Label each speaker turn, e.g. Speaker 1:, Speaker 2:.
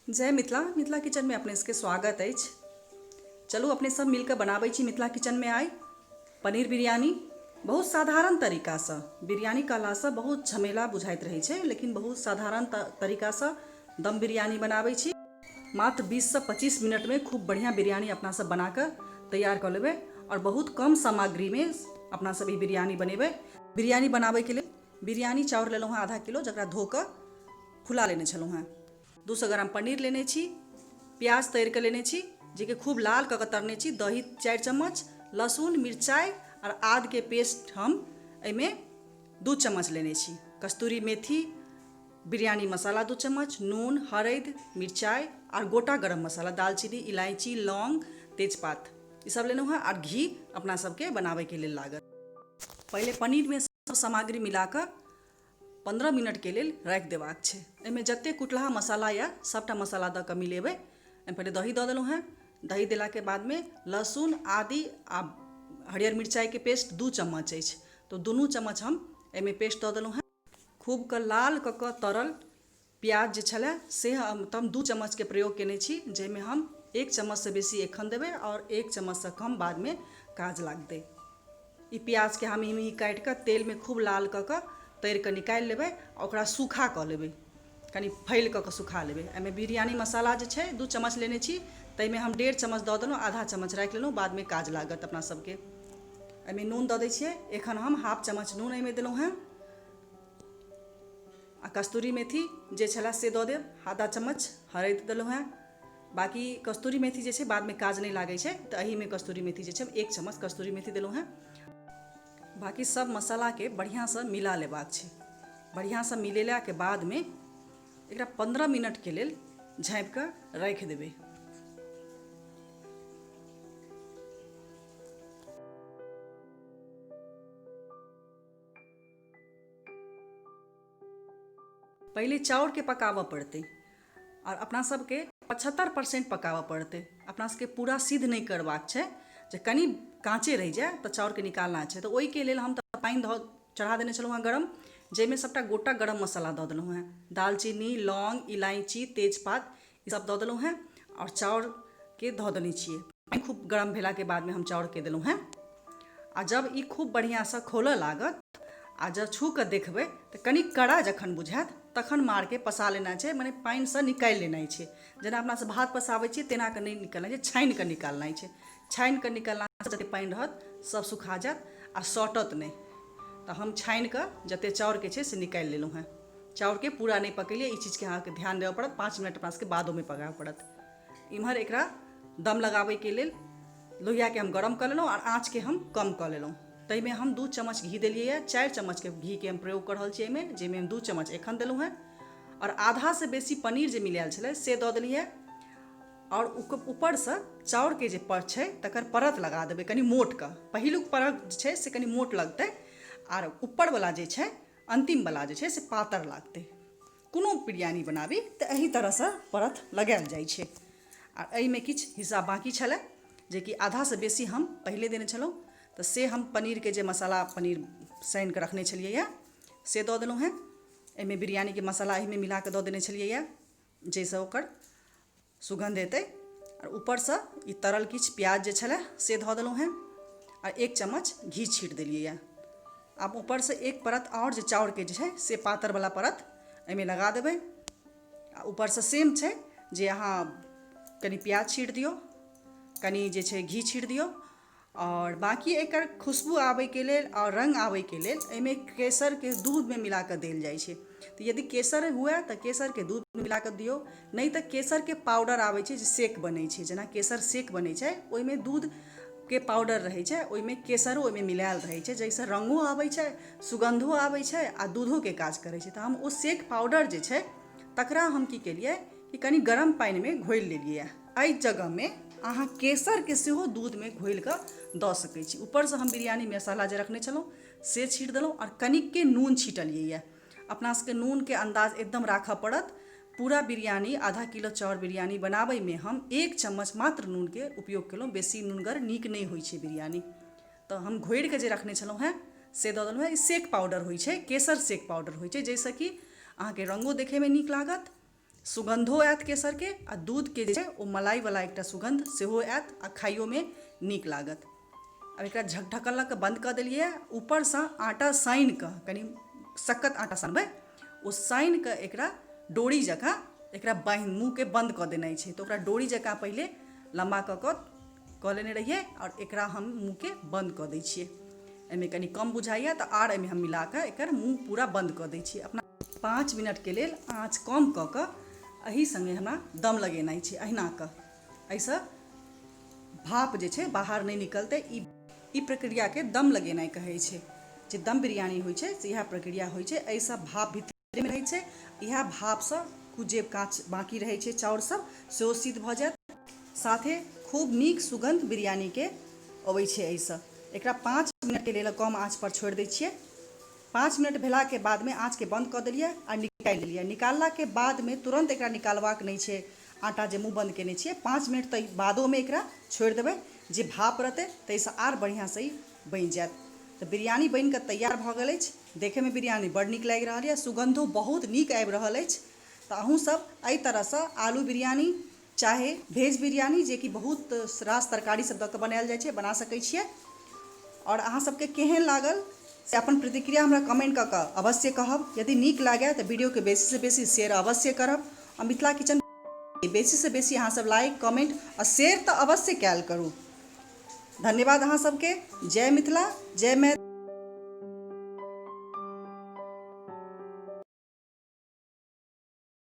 Speaker 1: जय मिथिला मिथिला किचन में अपने सबके स्वागत अछि। चलू अपने सब मिलकर बनाबै छी मिथिला किचन में आइ पनीर बिरयानी। बहुत साधारण तरीका से बिरयानी कहलासँ बहुत झमेला बुझाइत रहै छै, लेकिन बहुत साधारण तरीका से दम बिरयानी बनाबै छी। मात्र 20 से 25 मिनट में खूब बढ़िया बिरयानी अपना सब बना कर तैयार कर लेबै और बहुत कम सामग्री में अपना सब ई बिरयानी बनेबै। बिरयानी बनाबै के लिए बिरयानी चाउर लेलहुँ हँ आधा किलो, जकरा धो कऽ फुला लेने छलहुँ हँ। 200 ग्राम पनीर लेने छी, प्याज तैर के लेने छी जेके खूब लाल कऽ तरने छी, दही 4 चम्मच, लहसुन मिरचाई और आद के पेस्ट हम एहिमे 2 चम्मच लेने छी, कस्तूरी मेथी, बिरयानी मसाला 2 चम्मच, नून, हरदि, मिरचाई और गोटा गरम मसाला, दालचीनी, इलायची, लौंग, तेजपात ई सब लेलहुँ हँ और घी अपना सबके बनाबै के लेल लागत। पहले पनीर में सब सामग्री मिला कऽ 15 मिनट के लेल राखि देबाक छै। एहिमे जते कुटलाहा मसाला या सबटा मसाला दऽ कऽ मिलेबै। एहिमे पहले दही दऽ देलहुँ हँ, दही देलाके बाद में लहसुन, आदि आ हरियर मिरचाई के पेस्ट 2 चम्मच अछि, तो दुनू चम्मच हम एहिमे पेस्ट दऽ देलहुँ हँ। खूब कऽ लाल कऽ कऽ तरल प्याज जे छलै से हम 2 चम्मच के प्रयोग केने छी, जाहिमे हम 1 चम्मच से बेसी एखन देबै और 1 चम्मच से कम बाद में काज लागतै। ई प्याज के हम मिही काटि कऽ तेल में खूब लाल कऽ कऽ तैर कऽ निकालि लेबै और ओकरा सूखा कऽ लेबै, कनि फैल कऽ सुखा लेबै। एहिमे बिरयानी मसाला जे छै 2 चम्मच लेने छी, ताहिमे हम 1.5 चम्मच दऽ देलहुँ, आधा चम्मच राखि लेलहुँ, बाद में काज लागत अपना सबके। एहिमे नून दऽ दै छियै, एखन हम हाफ चम्मच नून एहिमे देलहुँ हँ आ कस्तूरी मेथी जे छलै से दऽ देब, आधा चम्मच हरदि देलहुँ हँ। बाकी कस्तूरी मेथी जे छै बाद में काज नहीं लागै छै, तऽ एहिमे कस्तूरी मेथी जे छै 1 चम्मच कस्तूरी मेथी देलहुँ हँ। बाकी सब मसाला के बढ़िया से मिला लेबाक छै। बढ़िया से मिलेला के बाद में एकरा 15 मिनट के लेल झाँपि कऽ राखि देबै। पहले चाउर के पकाबऽ पड़तै और अपना सबके 75% पकाबऽ पड़तै। अपना सबके पूरा सिद्ध नहीं करबाक छै, जे कनि काँचे रहि जाए तऽ चाउर के निकालना छै। तऽ ओहिके लेल हम तऽ पानि चढ़ा देने छलहुँ हँ गरम, जाहिमे सबटा गोटा गरम मसाला दऽ देलहुँ हँ, दालचीनी, लौंग, इलायची, तेजपात ई सब दऽ देलहुँ हँ और चाउर के धऽ देने छियै। पानि खूब गरम भेला के बाद में हम चाउर के देलहुँ हँ आ जब ई खूब बढ़िया से खौलऽ लागत आ जब छू कऽ देखबै तऽ कनि कड़ा जखन बुझायत तखन मार के पसा लेना छै, मने पानि से निकालि लेनाइ छै। जेना अपना सब भात पसाबै छियै तेना कऽ नहीं निकालना छै, छानि कऽ निकालनाइ छै। छानि कऽ निकालना से जते पानि रहत सब सुखा जायत आ सटत नहीं। तऽ हम छानि कऽ जते चाउर के छै से निकालि लेलहुँ हँ। चाउर के पूरा नहीं पकेलिए, ई चीज के अहाँके ध्यान देबऽ पड़त। 5 मिनट अपना सबके बादो में पकाबऽ पड़त। इम्हर एकरा दम लगाबै के लेल लोहिया के हम गरम कऽ लेलहुँ और आँच के हम कम कऽ लेलहुँ। ताहिमे हम 2 चम्मच घी देलियै है, 4 चम्मच के घी के हम प्रयोग कर रहल छी एहिमे, जाहिमे हम 2 चम्मच एखन देलहुँ है और आधा से बेसी पनीर जे मिलायल छलै से दऽ देलियै और ऊपर से चाउर के जे पर छै तकर परत लगा देबै कनि मोट कऽ। पहिलुक परत जे छै से कनि मोट लगतै और ऊपर वाला जे छै अंतिम वाला जे छै से पातर लागतै। कोनो बिरयानी बनाबी तऽ एही तरह से परत लगायल जाइ छै। आ एहिमे किछु हिस्सा बाकी छलै जेकि आधा से बेसी हम पहिले देने छलहुँ, तऽ से हम पनीर के जे मसाला पनीर सानि कऽ रखने छलियै है से दऽ देलहुँ हैं। एहिमे बिरयानी के मसाला एहिमे मिला कऽ दऽ देने छलियै है, जाहिसँ ओकर सुगंध एतै। और ऊपर से ई तरल किछु प्याज जे छलै से धऽ देलहुँ हैं और 1 चम्मच घी छीट देलियै है। आब ऊपर से एक परत और जे चाउर के जे छै से पातर वाला परत एहिमे लगा देबै। आ ऊपर से सेम छै जे अहाँ कनि प्याज छीट दियौ, कनि जे छै घी छीट दियौ और बाकी एकर खुशबू आबै के लेल और रंग आबै के लेल एहिमे केसर के दूध में मिला कऽ देल जाइ छै। तऽ यदि केसर हुए तऽ केसर के दूध में मिला कऽ दियौ, नहीं तऽ केसर के पाउडर आबै छै जे शेक बनै छै, जेना केसर शेक बनै छै ओहिमे दूध के पाउडर रहै छै, ओहिमे केसरो ओहिमे मिलायल रहै छै, जाहिसँ रंगो आबै छै, सुगंधो आबै छै आ दूधो के काज करै छै। तऽ हम ओ शेक पाउडर जे छै तकरा हम की केलियै कि कनि गरम पानि में घोलि लेलियै। एहि जगह में अहाँ केसर के सेहो दूध में घोलि कऽ दऽ सकै छी। ऊपर से हम बिरयानी मसाला जे रखने छलहुँ से छीट देलहुँ और कनिक के नून छीटलियै है। अपना सबके नून के अंदाज एकदम राखऽ पड़त। पूरा बिरयानी आधा किलो चाउर बिरयानी बनाबै में हम 1 चम्मच मात्र नून के उपयोग केलहुँ, बेसी नूनगर नीक नहीं होइ छै बिरयानी। तऽ हम घोरि कऽ जे रखने छलहुँ हैं से दऽ देलहुँ हैं। ई शेक पाउडर होइ छै, केसर शेक पाउडर होइ छै, जाहिसँ कि अहाँके रंगो देखैमे नीक लागत, सुगंधो आयत केसर के आ दूध के जे छै ओ मलाई वाला एकटा सुगंध सेहो आयत आ खाइयो में नीक लागत। अब एकरा ढक्कन लग के बंद कर देलिए। ऊपर से आटा सानि के कनी सख्त आटा सानबै, ओ सानि के एकरा डोरी जकाँ एकरा बांधि मुँह के बंद कर देनाइ छै। तो ओकरा डोरी जकाँ पहले लम्बा कऽ लेने रहिए और एकरा हम मुँह के बंद कर दै छियै। एहिमे कनी कम बुझाइए तो आर एहिमे हम मिला के एकर मुँह पूरा बंद कर दै छियै। अपना 5 मिनट के लेल आँच कम कऽ के एही संगे हमरा दम लगेनाइ छै। अहिना कऽ एहिसँ भाप जे छै बाहर नहि निकलतै। ई प्रक्रिया के दम लगेनाइ कहै छै। जे दम बिरयानी होइ छै से इएह प्रक्रिया होइ छै। एहिसँ भाप भीतरमे रहै छै। इएह भापसँ कुछ जे काँच बाँकी रहै छै चाउर सब सेहो सिद्ध भऽ जायत। साथे खूब नीक सुगंध बिरयानी के अबै छै। एहिसँ एकरा 5 मिनट के लेल कम आँच पर छोड़ि दै छियै। 5 मिनट भेला के बाद में आँच के बंद कऽ देलिए आ निकालि देलिए। निकालला के बाद में तुरंत एकरा निकालबाक नहीं छै। आटा जे मुँह बंद केने छियै 5 मिनट तक बादो में एकरा छोड़ि देबै। जे भाप रहतै ताहिसँ आर बढ़िआँ से ई बनि जायत। तो बिरयानी बनि कऽ तैयार भऽ गेल अछि। देखे में बिरयानी बड़ नीक लागि रहल यऽ, सुगंधो बहुत नीक आबि रहल अछि। तो अहूँ सब एहि तरहसँ आलू बिरयानी चाहे भेज बिरयानी जे कि बहुत रास तरकारी सब दऽ कऽ बनायल जाइ छै बना सकै छियै। और अहाँ सबके केहन लागल से अपन प्रतिक्रिया हमरा कमेंट कऽ कऽ अवश्य कहब। यदि नीक लागै तऽ वीडियो के बेसी से बेसी शेयर अवश्य करब। और मिथिला किचन बेसी से बेसी अहाँ सब लाइक कमेंट और शेयर तो अवश्य कैल करू। धन्यवाद अहाँ सबके। जय मिथिला, जय मैथिली।